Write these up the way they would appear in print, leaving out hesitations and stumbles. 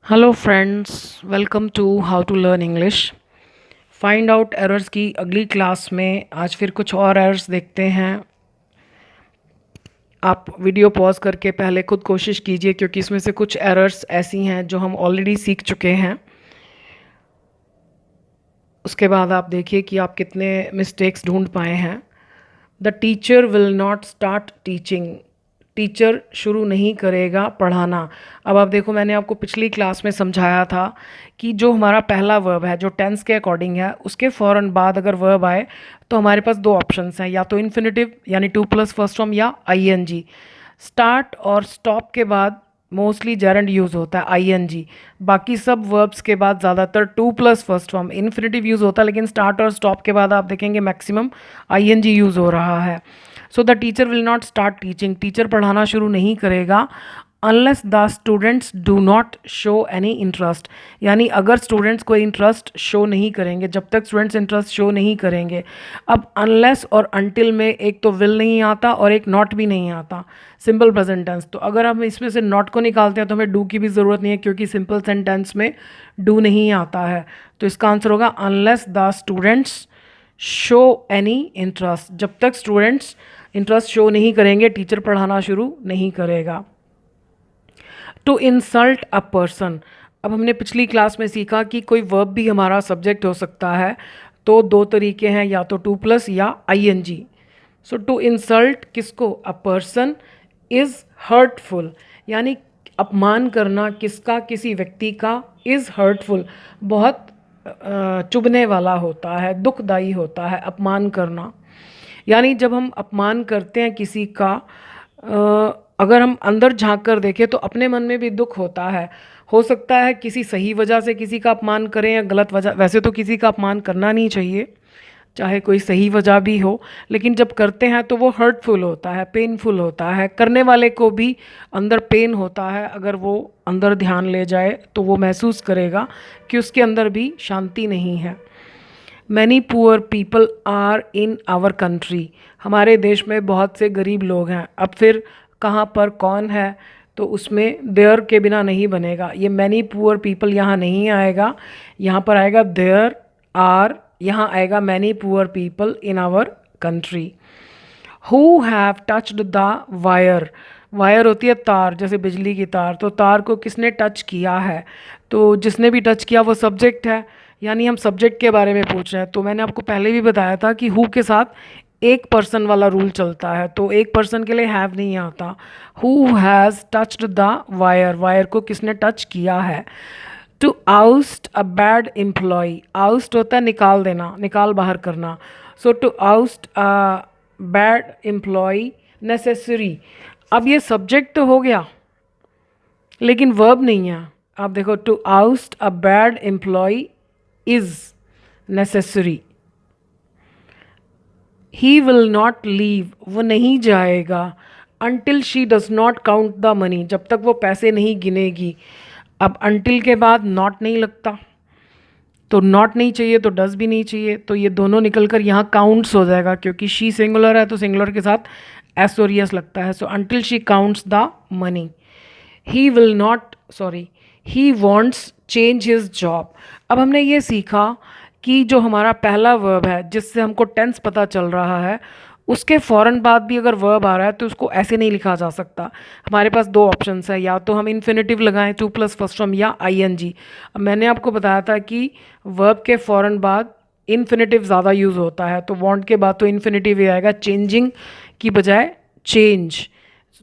Hello friends, welcome to how to learn English. Find out errors की अगली class में आज फिर कुछ और एरर्स देखते हैं। आप वीडियो पॉज करके पहले खुद कोशिश कीजिए, क्योंकि इसमें से कुछ एरर्स ऐसी हैं जो हम ऑलरेडी सीख चुके हैं। उसके बाद आप देखिए कि आप कितने मिस्टेक्स ढूंढ पाए हैं। The teacher will not start teaching. Teacher शुरू नहीं करेगा पढ़ाना। अब आप देखो, मैंने आपको पिछली क्लास में समझाया था कि जो हमारा पहला वर्ब है जो टेंस के अकॉर्डिंग है, उसके फ़ौरन बाद अगर वर्ब आए तो हमारे पास दो ऑप्शंस हैं, या तो इन्फिनिटिव यानी टू प्लस फर्स्ट फॉर्म या आईएनजी। स्टार्ट और स्टॉप के बाद मोस्टली जेरेंड यूज़ होता है आईएनजी। बाकी सब वर्ब्स के बाद ज़्यादातर two plus first form infinitive use होता है, लेकिन स्टार्ट और स्टॉप के बाद आप देखेंगे मैक्सिमम आईएनजी यूज़ हो रहा है। So the teacher will not start teaching. Teacher पढ़ाना शुरू नहीं करेगा unless the students do not show any interest. यानी अगर स्टूडेंट्स कोई इंटरेस्ट शो नहीं करेंगे, जब तक स्टूडेंट्स इंटरेस्ट शो नहीं करेंगे। अब अनलेस और अनटिल में एक तो विल नहीं आता और एक नॉट भी नहीं आता, सिंपल प्रेजेंट टेंस। तो अगर हम इसमें से नॉट को निकालते हैं तो हमें डू की भी ज़रूरत नहीं है, क्योंकि सिंपल सेंटेंस में डू नहीं आता है। तो इसका आंसर होगा unless the students show any interest. जब तक स्टूडेंट्स इंटरेस्ट शो नहीं करेंगे टीचर पढ़ाना शुरू नहीं करेगा। To insult a person. अब हमने पिछली क्लास में सीखा कि कोई वर्ब भी हमारा सब्जेक्ट हो सकता है, तो दो तरीके हैं, या तो टू प्लस या आईएनजी। सो टू इंसल्ट किसको? अ पर्सन इज़ हर्टफुल, यानी अपमान करना किसका? किसी व्यक्ति का। इज़ हर्टफुल बहुत चुभने वाला होता है, दुखदाई होता है अपमान करना। यानी जब हम अपमान करते हैं किसी का, अगर हम अंदर झांक कर देखें तो अपने मन में भी दुख होता है। हो सकता है किसी सही वजह से किसी का अपमान करें या गलत वजह। वैसे तो किसी का अपमान करना नहीं चाहिए, चाहे कोई सही वजह भी हो, लेकिन जब करते हैं तो वो हर्टफुल होता है, पेनफुल होता है। करने वाले को भी अंदर पेन होता है। अगर वो अंदर ध्यान ले जाए तो वो महसूस करेगा कि उसके अंदर भी शांति नहीं है। Many poor people are in our country. हमारे देश में बहुत से गरीब लोग हैं। अब फिर कहाँ पर कौन है, तो उसमें देयर के बिना नहीं बनेगा। ये मैनी पुअर पीपल यहाँ नहीं आएगा, यहाँ पर आएगा देयर आर, यहाँ आएगा many poor people in our country. Who have touched the wire. Wire होती है तार, जैसे बिजली की तार। तो तार को किसने टच किया है? तो जिसने भी टच किया वो सब्जेक्ट है, यानी हम सब्जेक्ट के बारे में पूछ रहे हैं। तो मैंने आपको पहले भी बताया था कि हु के साथ एक पर्सन वाला रूल चलता है, तो एक पर्सन के लिए हैव नहीं आता। Who has touched the wire. Wire को किसने टच किया है? To oust a bad employ. Oust होता है निकाल देना, निकाल बाहर करना। So to oust a bad employ necessary. अब ये सब्जेक्ट तो हो गया, लेकिन वर्ब नहीं है। आप देखो, to oust a bad employ is necessary. He will not leave. वो नहीं जाएगा। Until she does not count the money. जब तक वो पैसे नहीं गिनेगी। अब अनटिल के बाद नॉट नहीं लगता, तो नॉट नहीं चाहिए तो डज भी नहीं चाहिए, तो ये दोनों निकल कर यहाँ काउंट्स हो जाएगा, क्योंकि शी सिंगुलर है तो सिंगुलर के साथ एस और यस लगता है। So until she counts the money. He will not, sorry, he wants change his job. अब हमने ये सीखा कि जो हमारा पहला वर्ब है जिससे हमको टेंस पता चल रहा है, उसके फ़ौरन बाद भी अगर वर्ब आ रहा है तो उसको ऐसे नहीं लिखा जा सकता। हमारे पास दो ऑप्शंस है, या तो हम इन्फिनेटिव लगाएं टू प्लस फर्स्ट फॉर्म, या आईएनजी। अब मैंने आपको बताया था कि वर्ब के फ़ौरन बाद इन्फिनेटिव ज़्यादा यूज़ होता है, तो वांट के बाद तो इन्फिनेटिव ही आएगा, चेंजिंग की बजाय change.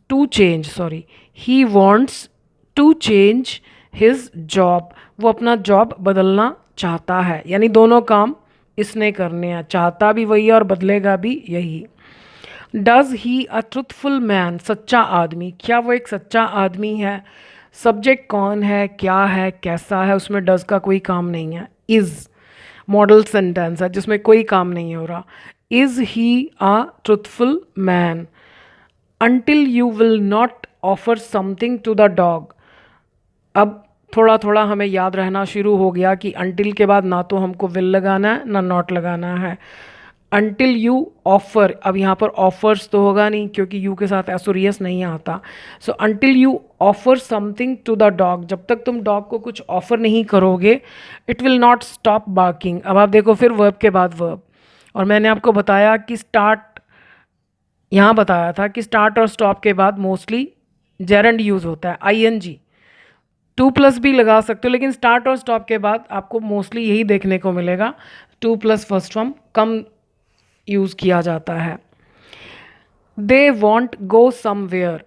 To change, sorry, he wants to change his job. वो अपना जॉब बदलना चाहता है, यानी दोनों काम इसने करने हैं। चाहता भी वही है और बदलेगा भी यही। Does he a truthful man. सच्चा आदमी। क्या वो एक सच्चा आदमी है? सब्जेक्ट कौन है, क्या है, कैसा है, उसमें डज का कोई काम नहीं है। इज़ मॉडल सेंटेंस है जिसमें कोई काम नहीं हो रहा। Is he a truthful man. Until you will not offer something to the dog. अब थोड़ा थोड़ा हमें याद रहना शुरू हो गया कि अनटिल के बाद ना तो हमको विल लगाना है ना नॉट लगाना है। until you offer, अब यहाँ पर offers तो होगा नहीं क्योंकि you के साथ एसोरियस नहीं आता, so until you offer something to the dog, जब तक तुम डॉग को कुछ ऑफर नहीं करोगे it will not stop barking। अब आप देखो फिर वर्ब के बाद वर्ब, और मैंने आपको बताया कि स्टार्ट, यहाँ बताया था कि स्टार्ट और स्टॉप के बाद मोस्टली जेरेंड यूज़ होता है, आईएनजी, टू प्लस भी लगा सकते हो, लेकिन स्टार्ट और स्टॉप के बाद आपको मोस्टली यही देखने को मिलेगा, टू प्लस फर्स्ट फॉर्म कम यूज़ किया जाता है। दे वॉन्ट गो समवेयर,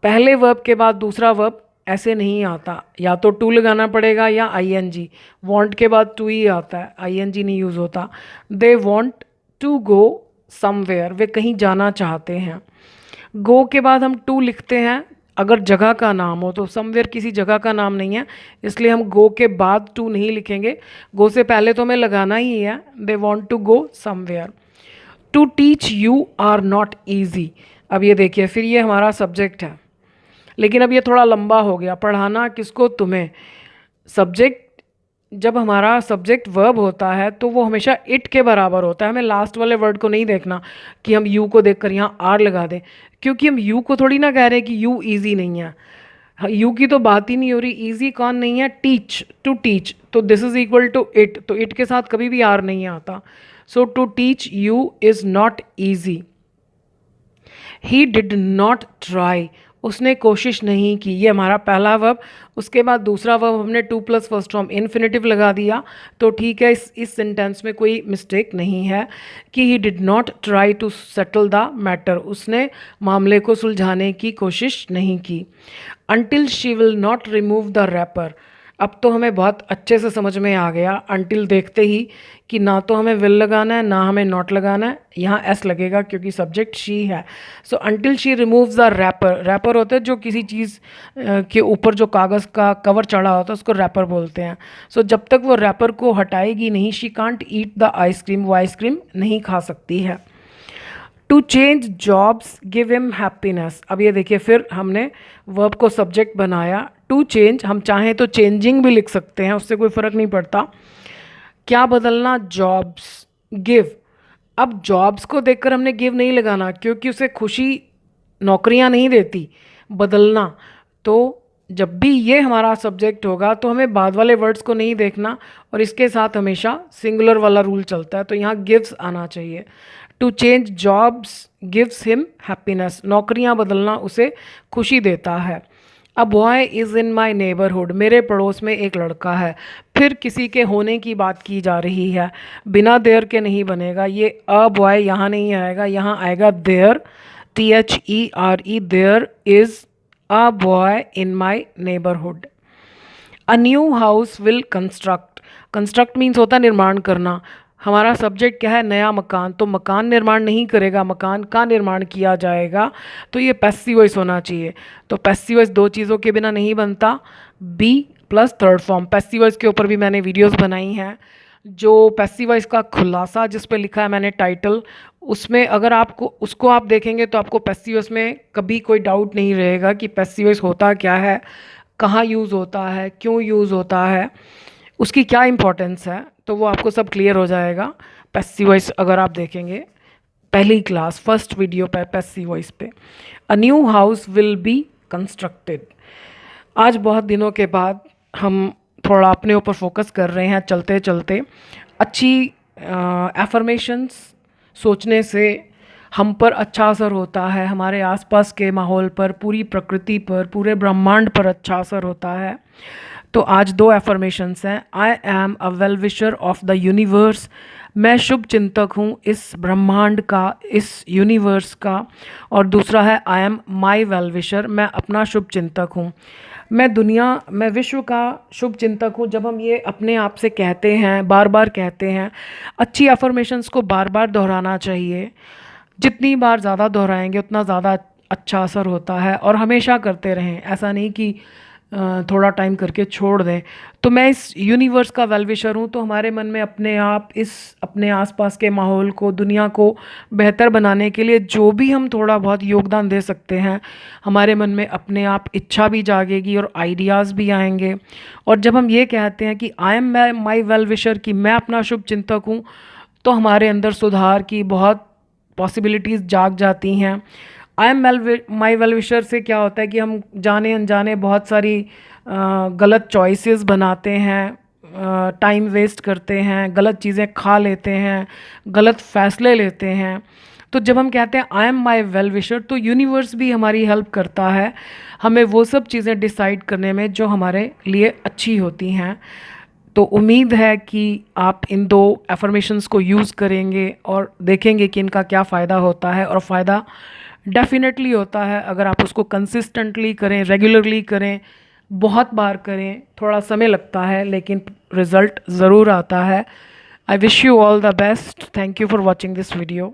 पहले वर्ब के बाद दूसरा वर्ब ऐसे नहीं आता, या तो टू लगाना पड़ेगा या आईएनजी। वॉन्ट के बाद टू ही आता है, आईएनजी नहीं यूज़ होता। They want to go somewhere, वे कहीं जाना चाहते हैं। गो के बाद हम टू लिखते हैं अगर जगह का नाम हो, तो समवेयर किसी जगह का नाम नहीं है, इसलिए हम गो के बाद टू नहीं लिखेंगे, गो से पहले तो हमें लगाना ही है। They want to go somewhere. To teach you are not easy, अब ये देखिए फिर ये हमारा सब्जेक्ट है, लेकिन अब ये थोड़ा लंबा हो गया। पढ़ाना किसको? तुम्हें। सब्जेक्ट, जब हमारा सब्जेक्ट वर्ब होता है तो वो हमेशा इट के बराबर होता है, हमें लास्ट वाले वर्ड को नहीं देखना कि हम यू को देखकर यहाँ आर लगा दें, क्योंकि हम यू को थोड़ी ना कह रहे हैं कि यू ईजी नहीं है, यू की तो बात ही नहीं हो रही। ईजी कौन नहीं है? टीच, टू टीच, तो this is equal to it, तो इट के साथ कभी भी आर नहीं आता। So to teach you is not easy. He did not try, उसने कोशिश नहीं की, ये हमारा पहला वर्ब। उसके बाद दूसरा वर्ब हमने two plus first form infinitive लगा दिया, तो ठीक है, इस सेंटेंस में कोई मिस्टेक नहीं है कि he did not try to settle the matter, उसने मामले को सुलझाने की कोशिश नहीं की। Until she will not remove the wrapper, अब तो हमें बहुत अच्छे से समझ में आ गया अनटिल देखते ही कि ना तो हमें विल लगाना है ना हमें नॉट लगाना है, यहाँ एस लगेगा क्योंकि सब्जेक्ट शी है। So until she removes the wrapper, wrapper होता है जो किसी चीज़ के ऊपर जो कागज़ का कवर चढ़ा होता है उसको रैपर बोलते हैं। सो जब तक वो रैपर को हटाएगी नहीं, she can't eat the ice cream, वो आइसक्रीम नहीं खा सकती है। To change jobs give him happiness, अब ये देखिए फिर हमने वर्ब को सब्जेक्ट बनाया। टू चेंज, हम चाहें तो चेंजिंग भी लिख सकते हैं, उससे कोई फ़र्क नहीं पड़ता। क्या बदलना? जॉब्स। गिव, अब जॉब्स को देखकर हमने गिव नहीं लगाना क्योंकि उसे खुशी नौकरियां नहीं देती। बदलना, तो जब भी ये हमारा सब्जेक्ट होगा तो हमें बाद वाले वर्ड्स को नहीं देखना और इसके साथ हमेशा सिंगुलर वाला रूल चलता है, तो यहाँ गिव्स आना चाहिए। To change jobs gives him happiness, नौकरियां बदलना उसे खुशी देता है। A boy is in my neighbourhood, मेरे पड़ोस में एक लड़का है। फिर किसी के होने की बात की जा रही है, बिना देयर के नहीं बनेगा, ये अ बॉय यहाँ नहीं आएगा, यहाँ आएगा there, THERE, there is a boy in my neighbourhood. A new house will construct, construct means होता है निर्माण करना, हमारा सब्जेक्ट क्या है? नया मकान, तो मकान निर्माण नहीं करेगा, मकान का निर्माण किया जाएगा, तो ये पैसिव वॉइस होना चाहिए। तो पैसिव वॉइस दो चीज़ों के बिना नहीं बनता, B plus third form. Passive voice के ऊपर भी मैंने वीडियोस बनाई हैं, जो पैसिव वॉइस का खुलासा जिस पे लिखा है मैंने टाइटल, उसमें अगर आपको उसको आप देखेंगे तो आपको पैसिव वॉइस में कभी कोई डाउट नहीं रहेगा कि पैसिव वॉइस होता क्या है, कहाँ यूज़ होता है, क्यों यूज़ होता है, उसकी क्या इंपॉर्टेंस है, तो वो आपको सब क्लियर हो जाएगा पैसिव वॉइस अगर आप देखेंगे पहली क्लास फर्स्ट वीडियो पे पैसिव वॉइस पे। अ new house will be constructed, आज बहुत दिनों के बाद हम थोड़ा अपने ऊपर फोकस कर रहे हैं चलते चलते। अच्छी एफर्मेशंस सोचने से हम पर अच्छा असर होता है, हमारे आसपास के माहौल पर, पूरी प्रकृति पर, पूरे ब्रह्मांड पर अच्छा असर होता है। तो आज दो एफर्मेशंस हैं। I am a well wisher of the universe, मैं शुभ चिंतक हूँ इस ब्रह्मांड का, इस यूनिवर्स का। और दूसरा है I am my well wisher, मैं अपना शुभ चिंतक हूँ, मैं विश्व का शुभ चिंतक हूँ। जब हम ये अपने आप से कहते हैं, बार बार कहते हैं, अच्छी एफर्मेशंस को बार बार दोहराना चाहिए, जितनी बार ज़्यादा दोहराएंगे उतना ज़्यादा अच्छा असर होता है, और हमेशा करते रहें, ऐसा नहीं कि थोड़ा टाइम करके छोड़ दें। तो मैं इस यूनिवर्स का वेल विशर हूँ, तो हमारे मन में अपने आप इस अपने आसपास के माहौल को, दुनिया को बेहतर बनाने के लिए जो भी हम थोड़ा बहुत योगदान दे सकते हैं, हमारे मन में अपने आप इच्छा भी जागेगी और आइडियाज़ भी आएंगे। और जब हम ये कहते हैं कि I am my well wisher, कि मैं अपना शुभ चिंतक हूँ, तो हमारे अंदर सुधार की बहुत पॉसिबिलिटीज़ जाग जाती हैं। I am my well wisher से क्या होता है कि हम जाने अनजाने बहुत सारी गलत चॉइसेस बनाते हैं, टाइम वेस्ट करते हैं, गलत चीज़ें खा लेते हैं, गलत फैसले लेते हैं। तो जब हम कहते हैं I am my well wisher, तो यूनिवर्स भी हमारी हेल्प करता है हमें वो सब चीज़ें डिसाइड करने में जो हमारे लिए अच्छी होती हैं। तो उम्मीद है कि आप इन 2 एफर्मेशंस को यूज़ करेंगे और देखेंगे कि इनका क्या फ़ायदा होता है। और फ़ायदा डेफिनेटली होता है अगर आप उसको कंसिस्टेंटली करें, रेगुलरली करें, बहुत बार करें। थोड़ा समय लगता है लेकिन रिज़ल्ट ज़रूर आता है। I wish you all the best. Thank you for watching this video.